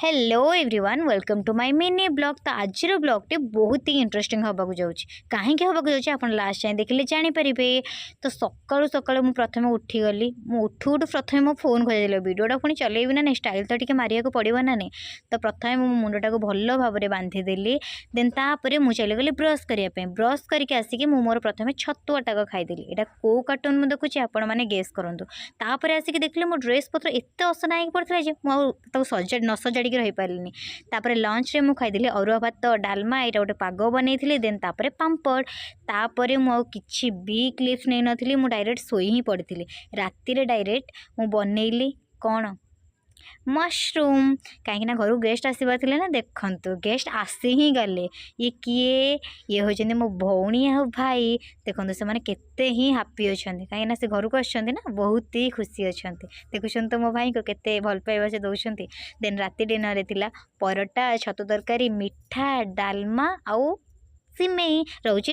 Hello everyone welcome to my mini blog. तो आज blog टे बहुत ही इंटरेस्टिंग हवा जाऊँगी कहीं हवा जाऊँ लास्ट टाइम देखिले जानीपारे। तो सकालू सकालू मुझे प्रथम उठीगली उठू उठू प्रथम मो फोन खोज भिडियोटा पुणी चलेबी ना नहीं स्टाइल तो टी मारिया पड़ो ना नहीं। तो प्रथम मो मुंडा को भल भाव में बांधिदेली देन तापर मुझे चलीगली ब्रश करने ब्रश करके आसिक मोर प्रथम छतुआ टाक खाईदेली। यहाँ कौ कार्टून मुझे देखुची आपण मैंने गेस करूँ। तापर आसिक देखिले मो ड्रेस पत्र एत असना हो पड़ता है मुझे सजा न सजाड़ी रही पारे। तापर लंच रे मु खाइली अरुआ भात डालमा यहाँ गोटे पाग बनई देन तापर पाम्पड़। तापर मुझे भी क्लिप्स नहीं नी मुझे डायरेक्ट सोई ही पड़ी राति डायरेक्ट मु बनइली कौन मशरूम कहीं घर गेस्ट आसबार ना। देखु गेस्ट आसी ही गले ये किए ये होती मो भौणी आ भाई देखो से मैंने केते ही हापी अच्छा कहीं से घर को ना बहुत ही खुशी अच्छा। देखुं तो मो भाई को केते भल पाइबा से दौरान। देन राति डिनर रे परोटा छतु तरकारी मिठा डालमा आउ सिमेई रोचे।